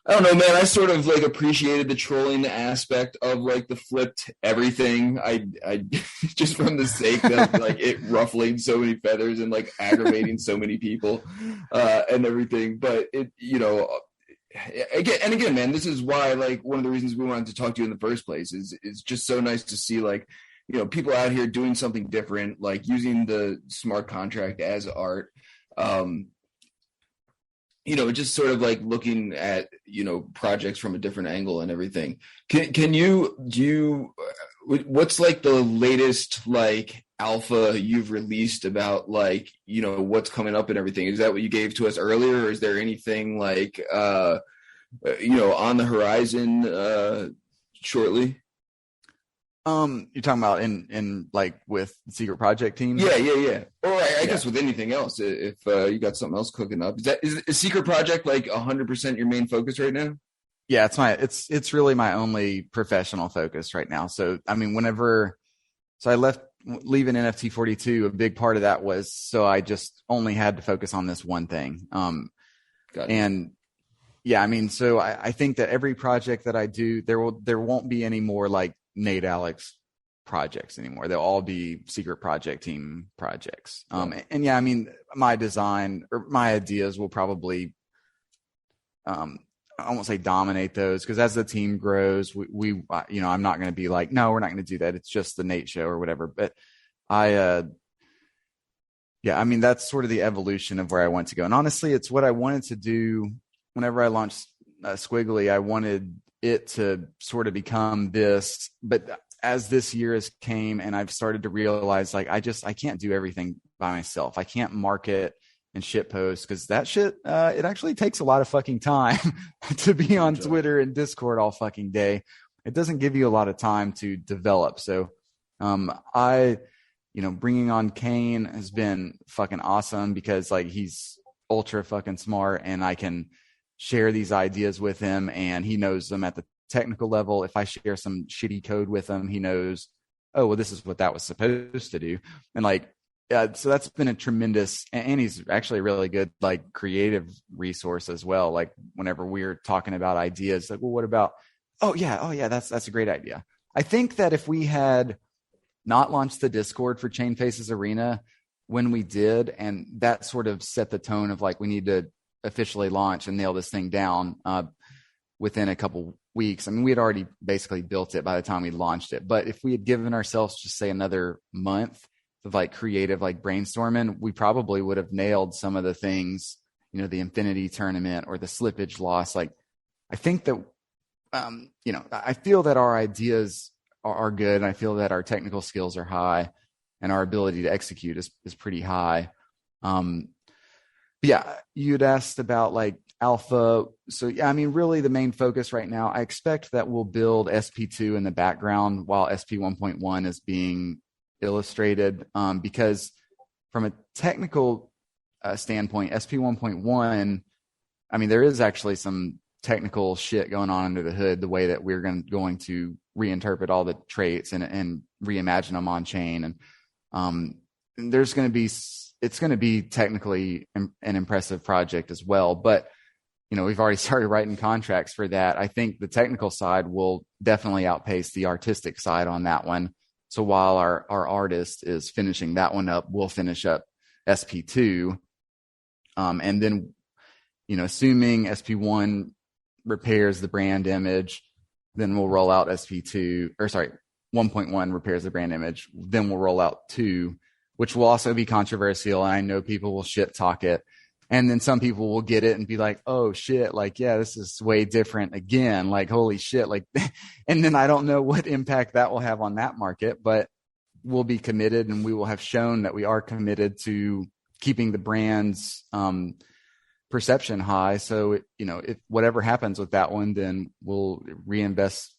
I don't know, man, I sort of like appreciated the trolling aspect of like the flipped everything. I just from the sake of like it ruffling so many feathers and like aggravating so many people and everything. But it, you know, again, man, this is why, like, one of the reasons we wanted to talk to you in the first place is it's just so nice to see, like, you know, people out here doing something different, like using the smart contract as art. You know, just sort of like looking at, you know, projects from a different angle and everything. What's like the latest like alpha you've released about like, you know, what's coming up and everything? Is that what you gave to us earlier, or is there anything like, you know, on the horizon shortly? You're talking about in like with secret project teams? Yeah. Or I guess with anything else, if you got something else cooking up. Is secret project like 100% your main focus right now? Yeah, it's really my only professional focus right now. So I mean, I left leaving NFT 42, a big part of that was so I just only had to focus on this one thing. And yeah, I mean, so I think that every project that I do, there won't be any more like Nate Alex projects anymore. They'll all be secret project team projects. And yeah, I mean, my design or my ideas will probably, I won't say dominate those, because as the team grows, we you know, I'm not going to be like, no, we're not going to do that. It's just the Nate show or whatever. But yeah, I mean, that's sort of the evolution of where I want to go. And honestly, it's what I wanted to do whenever I launched Squiggly. I wanted it to sort of become this, but as this year has came and I've started to realize, like, I can't do everything by myself. I can't market and shit post, because that shit, it actually takes a lot of fucking time to be on Twitter and Discord all fucking day. It doesn't give you a lot of time to develop. So, you know, bringing on Kane has been fucking awesome, because like he's ultra fucking smart and I can share these ideas with him and he knows them at the technical level. If I share some shitty code with him, he knows, oh, well, this is what that was supposed to do. And like, so that's been a tremendous, and he's actually a really good, like, creative resource as well. Like whenever we're talking about ideas, like, well, what about, oh yeah, that's a great idea. I think that if we had not launched the Discord for Chain Faces Arena when we did, and that sort of set the tone of like, we need to officially launch and nail this thing down within a couple weeks. I mean, we had already basically built it by the time we launched it, but if we had given ourselves just say another month of like creative, like brainstorming, we probably would have nailed some of the things, you know, the Infinity tournament or the slippage loss. Like, I think that, you know, I feel that our ideas are good. And I feel that our technical skills are high and our ability to execute is pretty high. Yeah, you'd asked about like alpha. So yeah, I mean, really the main focus right now, I expect that we'll build SP2 in the background while SP 1.1 is being illustrated, because from a technical standpoint, SP 1.1, I mean, there is actually some technical shit going on under the hood, the way that we're going to reinterpret all the traits and reimagine them on chain. And there's going to be, it's going to be technically an impressive project as well. But, you know, we've already started writing contracts for that. I think the technical side will definitely outpace the artistic side on that one. So while our artist is finishing that one up, we'll finish up SP2. And then, you know, assuming SP1 repairs the brand image, then we'll roll out SP2, or sorry, 1.1 repairs the brand image. Then we'll roll out 2, which will also be controversial. And I know people will shit talk it. And then some people will get it and be like, oh shit, like, yeah, this is way different again. Like, holy shit. Like, and then I don't know what impact that will have on that market, but we'll be committed, and we will have shown that we are committed to keeping the brand's perception high. So, you know, if whatever happens with that one, then we'll reinvest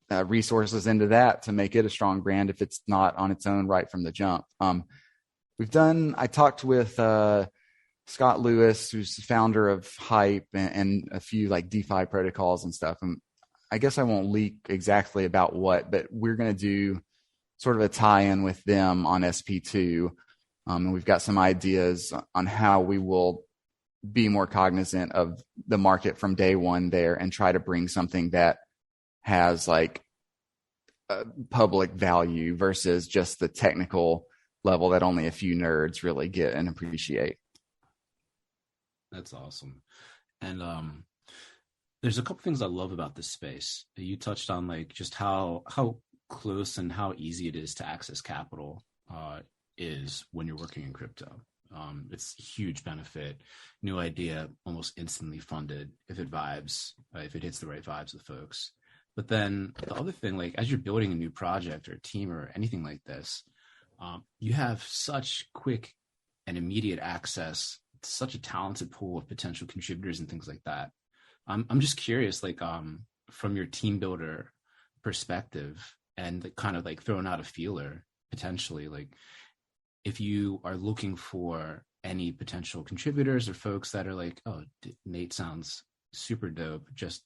resources into that to make it a strong brand if it's not on its own right from the jump. I talked with Scott Lewis, who's the founder of Hype and a few like DeFi protocols and stuff. And I guess I won't leak exactly about what, but we're going to do sort of a tie-in with them on SP2. And we've got some ideas on how we will be more cognizant of the market from day one there and try to bring something that has like public value versus just the technical level that only a few nerds really get and appreciate. That's awesome. And there's a couple things I love about this space. You touched on like just how close and how easy it is to access capital is when you're working in crypto. It's a huge benefit. New idea, almost instantly funded if it vibes, if it hits the right vibes with folks. But then the other thing, like as you're building a new project or a team or anything like this, you have such quick and immediate access to such a talented pool of potential contributors and things like that. I'm just curious, like from your team builder perspective and kind of like throwing out a feeler potentially, like if you are looking for any potential contributors or folks that are like, oh, Nate sounds super dope, just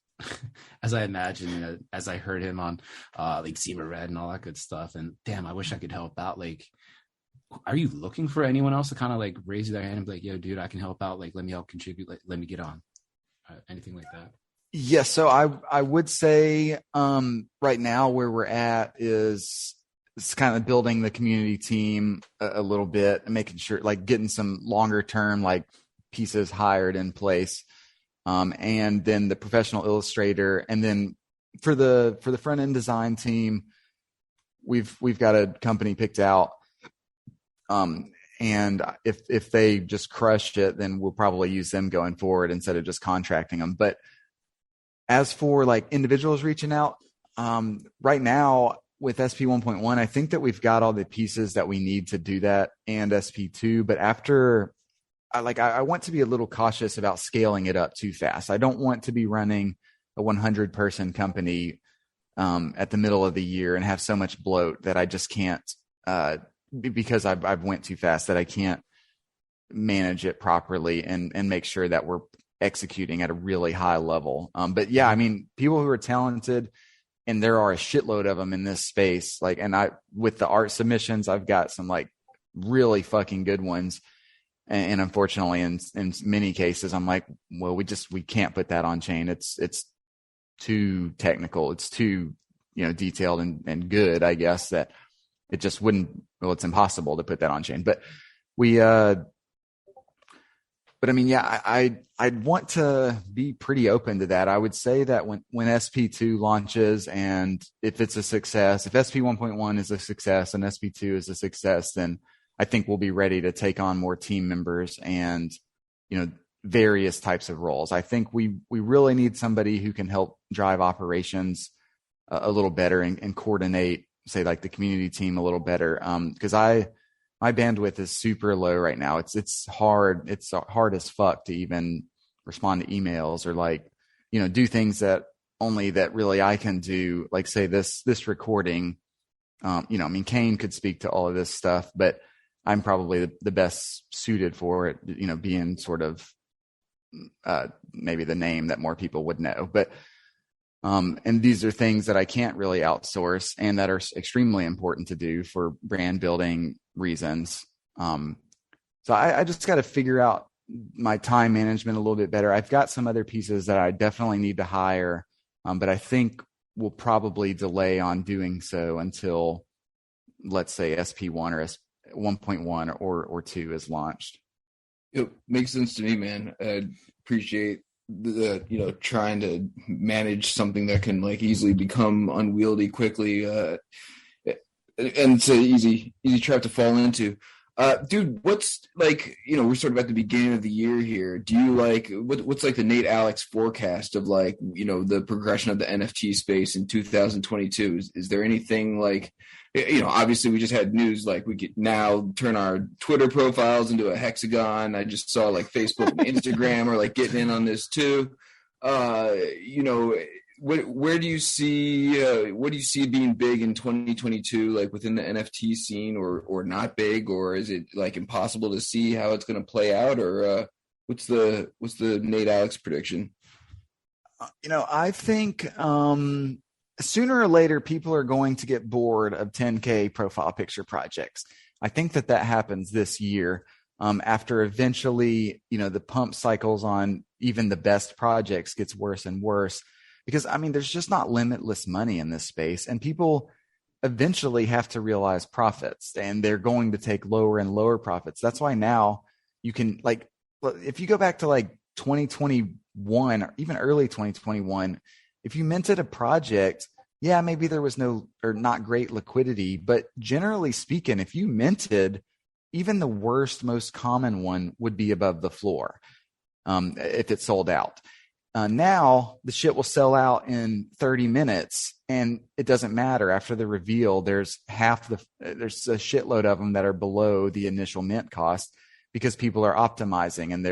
as I imagine, you know, as I heard him on like Zebra Red and all that good stuff, and damn, I wish I could help out. Like, are you looking for anyone else to kind of like raise their hand and be like, yo, dude, I can help out, like let me help contribute, like let me get on, anything like that? Yeah, so I would say right now where we're at is it's kind of building the community team a little bit and making sure, like getting some longer term like pieces hired in place, and then the professional illustrator, and then for the front end design team, we've got a company picked out, and if they just crush it, then we'll probably use them going forward instead of just contracting them. But as for like individuals reaching out, right now with SP 1.1, I think that we've got all the pieces that we need to do that, and SP2. But after, I want to be a little cautious about scaling it up too fast. I don't want to be running a 100-person company at the middle of the year and have so much bloat that I just can't, because I've went too fast, that I can't manage it properly and make sure that we're executing at a really high level. But yeah, I mean, people who are talented, and there are a shitload of them in this space. Like, and with the art submissions, I've got some like really fucking good ones. And unfortunately, in many cases, I'm like, well, we can't put that on chain. It's too technical. It's too, detailed and good, I guess, that it just wouldn't, well, it's impossible to put that on chain. But I mean, yeah, I'd want to be pretty open to that. I would say that when SP2 launches, and if it's a success, if SP 1.1 is a success and SP2 is a success, then I think we'll be ready to take on more team members and, various types of roles. I think we really need somebody who can help drive operations a little better and coordinate, say, like the community team a little better. Because I my bandwidth is super low right now. It's hard as fuck to even respond to emails or like, do things that really I can do, like say this recording. Kane could speak to all of this stuff, but I'm probably the best suited for it, being sort of maybe the name that more people would know. But and these are things that I can't really outsource and that are extremely important to do for brand building reasons. So I just got to figure out my time management a little bit better. I've got some other pieces that I definitely need to hire, but I think we'll probably delay on doing so until, let's say, SP1 or 1.1 or 2 is launched. It makes sense to me, man. I appreciate the trying to manage something that can like easily become unwieldy quickly, and it's an easy trap to fall into. Dude, what's like, we're sort of at the beginning of the year here. Do you like, what's like the Nate Alex forecast of like, the progression of the NFT space in 2022? Is there anything like, obviously we just had news, like we could now turn our Twitter profiles into a hexagon. I just saw like Facebook and Instagram are like getting in on this too. Where do you see what do you see being big in 2022, like within the NFT scene, or not big, or is it like impossible to see how it's going to play out, or what's the Nate Alex prediction? I think sooner or later people are going to get bored of 10K profile picture projects. I think that happens this year, after eventually the pump cycles on even the best projects gets worse and worse. Because, there's just not limitless money in this space, and people eventually have to realize profits, and they're going to take lower and lower profits. That's why now you can, like, if you go back to like 2021 or even early 2021, if you minted a project, yeah, maybe there was not great liquidity, but generally speaking, if you minted, even the worst, most common one would be above the floor if it sold out. Now the shit will sell out in 30 minutes, and it doesn't matter. After the reveal, there's there's a shitload of them that are below the initial mint cost because people are optimizing, and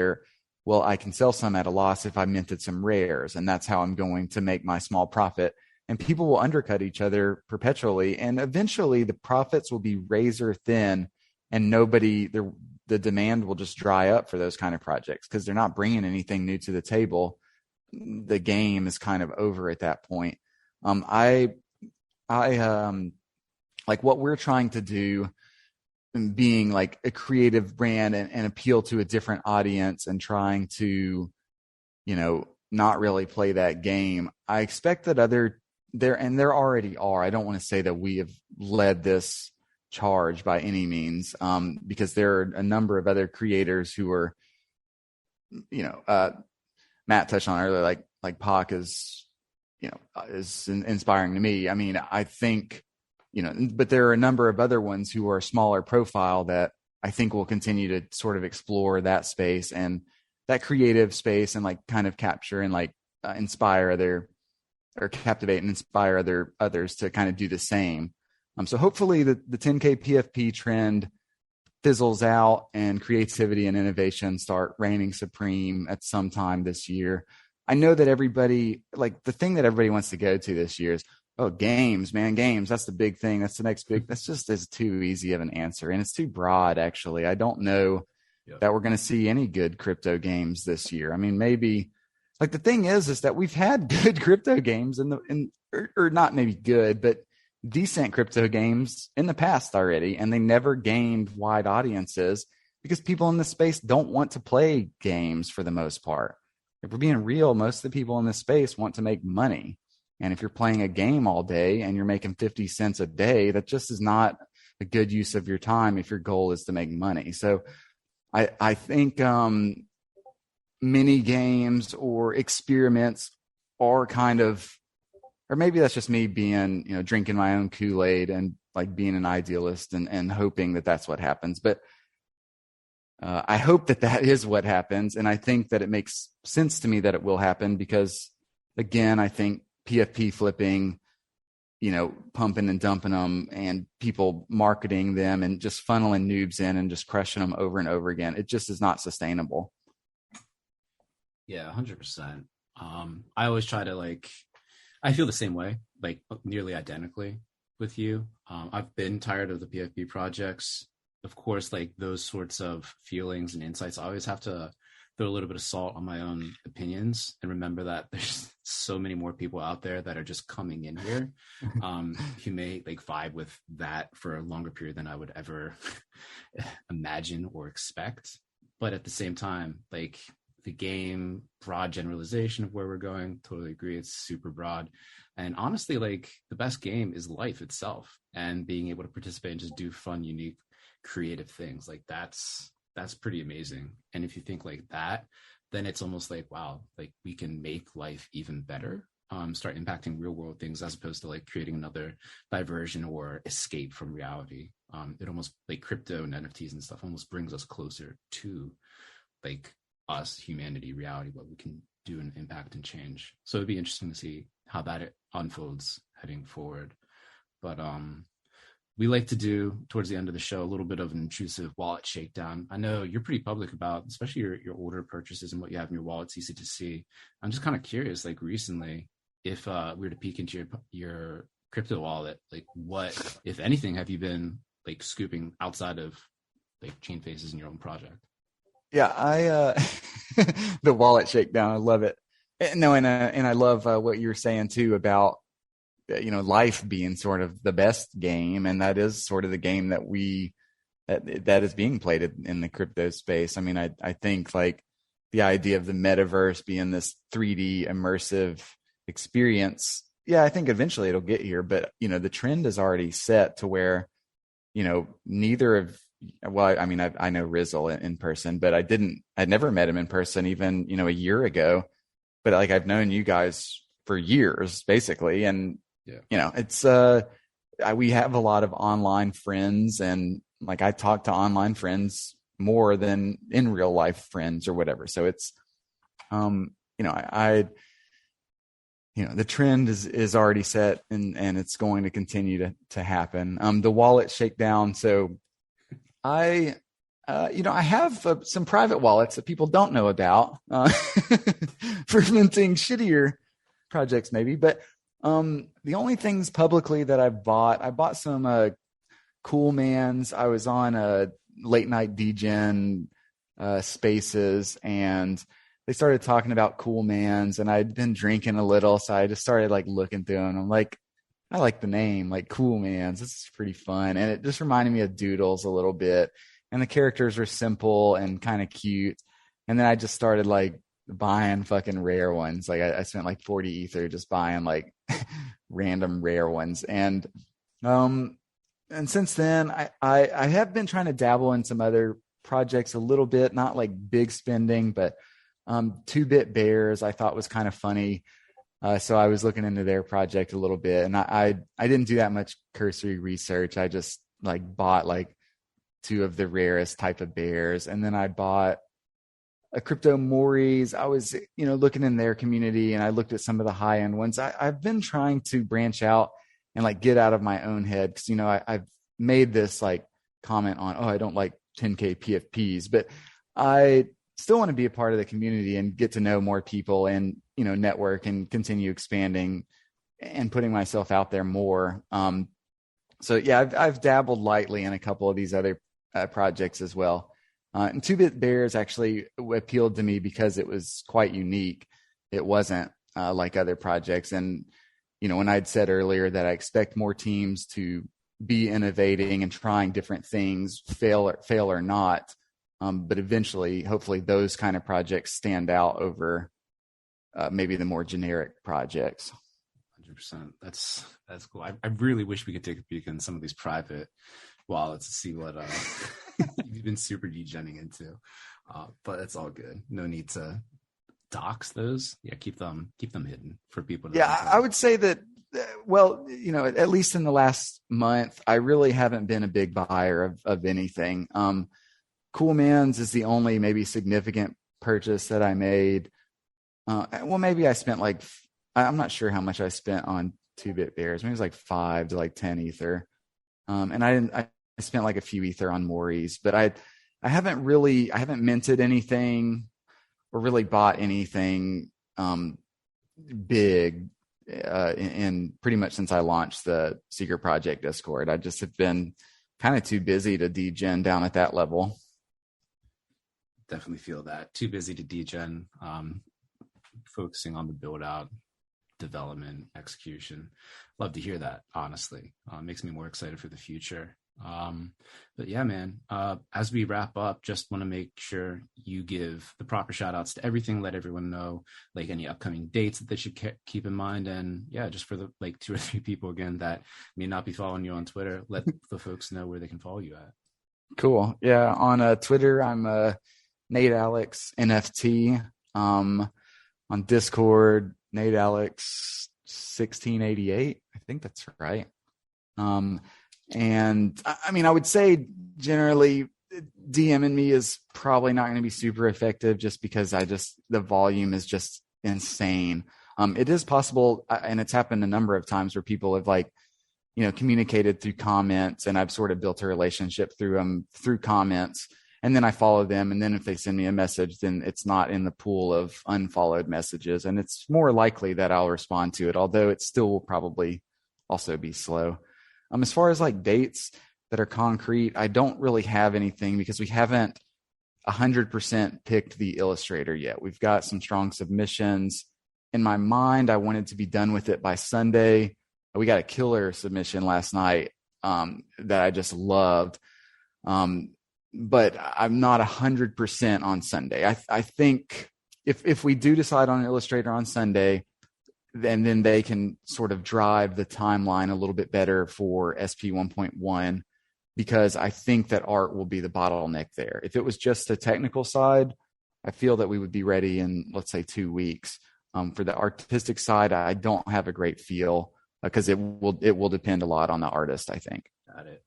I can sell some at a loss if I minted some rares, and that's how I'm going to make my small profit. And people will undercut each other perpetually, and eventually the profits will be razor thin, and the demand will just dry up for those kind of projects because they're not bringing anything new to the table. The game is kind of over at that point. I like what we're trying to do, being like a creative brand and appeal to a different audience and trying to, not really play that game. I expect that there already are. I don't want to say that we have led this charge by any means, because there are a number of other creators who are, Matt touched on earlier, like Pac is inspiring to me. I think, but there are a number of other ones who are smaller profile that I think will continue to sort of explore that space and that creative space and like kind of capture and like captivate and inspire others to kind of do the same. So hopefully the 10K PFP trend fizzles out and creativity and innovation start reigning supreme at some time this year. I know that everybody, like the thing that everybody wants to go to this year is, games, man, games. That's the big thing. That's the next big, that's just is too easy of an answer. And it's too broad, actually. I don't know that we're going to see any good crypto games this year. Maybe like the thing is that we've had good crypto games or not maybe good, but decent crypto games in the past already, and they never gained wide audiences because people in this space don't want to play games for the most part. If we're being real, most of the people in this space want to make money. And if you're playing a game all day and you're making 50 cents a day, that just is not a good use of your time if your goal is to make money. So I think mini games or experiments are kind of, or maybe that's just me being, drinking my own Kool-Aid and like being an idealist and hoping that that's what happens. But I hope that is what happens. And I think that it makes sense to me that it will happen because, again, I think PFP flipping pumping and dumping them and people marketing them and just funneling noobs in and just crushing them over and over again. It just is not sustainable. Yeah, 100%. I always try to I feel the same way, nearly identically with you. I've been tired of the PFP projects. Of course, those sorts of feelings and insights, I always have to throw a little bit of salt on my own opinions and remember that there's so many more people out there that are just coming in here who may vibe with that for a longer period than I would ever imagine or expect. But at the same time, the game, broad generalization of where we're going, totally agree. It's super broad. And honestly, the best game is life itself, and being able to participate and just do fun, unique, creative things. That's pretty amazing. And if you think like that, then it's almost wow, we can make life even better, start impacting real world things as opposed to creating another diversion or escape from reality. It almost crypto and NFTs and stuff almost brings us closer to us, humanity, reality, what we can do and impact and change. So it'd be interesting to see how that unfolds heading forward. But we like to do towards the end of the show a little bit of an intrusive wallet shakedown. I know you're pretty public about, especially your older purchases and what you have in your wallet. It's easy to see. I'm just kind of curious, recently, if we were to peek into your crypto wallet, what, if anything, have you been scooping outside of chain faces in your own project? Yeah, the wallet shakedown, I love it. And I love what you were saying too about life being sort of the best game, and that is sort of the game that is being played in the crypto space. I mean, I think the idea of the metaverse being this 3D immersive experience. Yeah, I think eventually it'll get here, but the trend is already set to where neither of, well, I mean, I know Rizzle in person, but I'd never met him in person even a year ago, but I've known you guys for years basically, and yeah. It's we have a lot of online friends, and I talk to online friends more than in real life friends or whatever. So it's the trend is already set, and it's going to continue to happen. The wallet shakedown. So I have some private wallets that people don't know about for minting shittier projects maybe, but the only things publicly that I bought some Cool Mans. I was on a late night DGen spaces, and they started talking about Cool Mans, and I'd been drinking a little, so I just started looking through them. I'm I like the name, Cool Mans. This is pretty fun, and it just reminded me of Doodles a little bit, and the characters were simple and kind of cute. And then I just started buying fucking rare ones. I spent 40 ether just buying random rare ones, and since then I have been trying to dabble in some other projects a little bit, not big spending, but 2-Bit Bears I thought was kind of funny, so I was looking into their project a little bit, and I didn't do that much cursory research. I just bought 2 of the rarest type of bears, and then I bought a Crypto Maury's. I was, looking in their community, and I looked at some of the high end ones. I've been trying to branch out and get out of my own head, because I've made this comment on, I don't like 10K PFPs, but I still want to be a part of the community and get to know more people and network and continue expanding and putting myself out there more. So yeah, I've dabbled lightly in a couple of these other projects as well. And 2-Bit Bears actually appealed to me because it was quite unique. It wasn't like other projects. And, when I'd said earlier that I expect more teams to be innovating and trying different things, fail or not, but eventually, hopefully those kind of projects stand out over maybe the more generic projects. 100%. That's cool. I really wish we could take a peek in some of these private wallets to see what you've been super degenning into, but it's all good. No need to dox those. Yeah, keep them hidden for people to I would say that at least in the last month I really haven't been a big buyer of anything. Cool Mans is the only maybe significant purchase that I made. Maybe I spent I'm not sure how much I spent on 2-bit bears. Maybe it was like 5 to like 10 ether. And I spent like a few ether on Maury's, but I haven't minted anything or really bought anything big in pretty much since I launched the Secret Project Discord. I just have been kind of too busy to degen down at that level. Definitely feel that. Too busy to degen, focusing on the build out, development, execution. Love to hear that, honestly. Makes me more excited for the future. But yeah, man, as we wrap up, just want to make sure you give the proper shout outs to everything, let everyone know like any upcoming dates that they should keep in mind. And yeah, just for the like 2 or 3 people again that may not be following you on Twitter, let the folks know where they can follow you at. Cool. Yeah. On Twitter, I'm Nate Alex NFT. On Discord, Nate Alex 1688. I think that's right. And I mean, I would say generally DMing me is probably not going to be super effective just because the volume is just insane. It is possible, and it's happened a number of times where people have like, communicated through comments, and I've sort of built a relationship through comments, and then I follow them. And then if they send me a message, then it's not in the pool of unfollowed messages. And it's more likely that I'll respond to it, although it still will probably also be slow. As far as like dates that are concrete, I don't really have anything because we haven't 100% picked the illustrator yet. We've got some strong submissions. In my mind, I wanted to be done with it by Sunday. We got a killer submission last night that I just loved. But I'm not 100% on Sunday. I think if we do decide on an illustrator on Sunday, and then they can sort of drive the timeline a little bit better for SP 1.1, because I think that art will be the bottleneck there. If it was just the technical side, I feel that we would be ready in, let's say, 2 weeks. For the artistic side, I don't have a great feel because it will depend a lot on the artist, I think. Got it.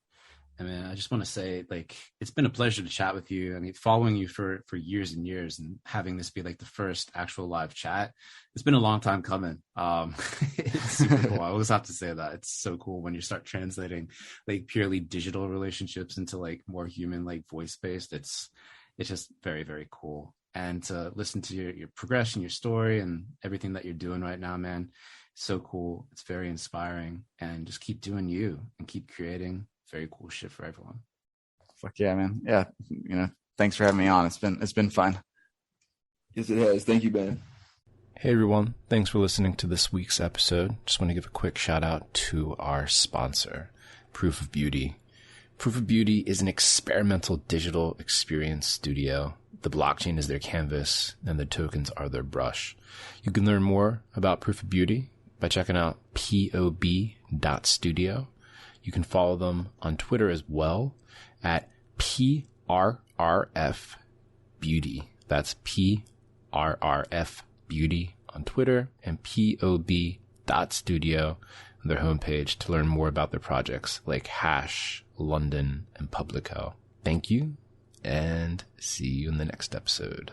I mean, I just want to say, like, it's been a pleasure to chat with you. I mean, following you for years and years, and having this be like the first actual live chat, it's been a long time coming. It's super cool. I always have to say that. It's so cool when you start translating like purely digital relationships into like more human, like voice-based. It's just very, very cool. And to listen to your progression, your story, and everything that you're doing right now, man, so cool. It's very inspiring. And just keep doing you and keep creating very cool shit for everyone. Fuck yeah, man. Yeah. Thanks for having me on. It's been fun. Yes, it has. Thank you, Ben. Hey everyone. Thanks for listening to this week's episode. Just want to give a quick shout out to our sponsor, Proof of Beauty. Proof of Beauty is an experimental digital experience studio. The blockchain is their canvas and the tokens are their brush. You can learn more about Proof of Beauty by checking out pob.studio. You can follow them on Twitter as well at PRRF Beauty. That's PRRF Beauty on Twitter, and pob.studio on their homepage to learn more about their projects like Hash, London, and Publico. Thank you, and see you in the next episode.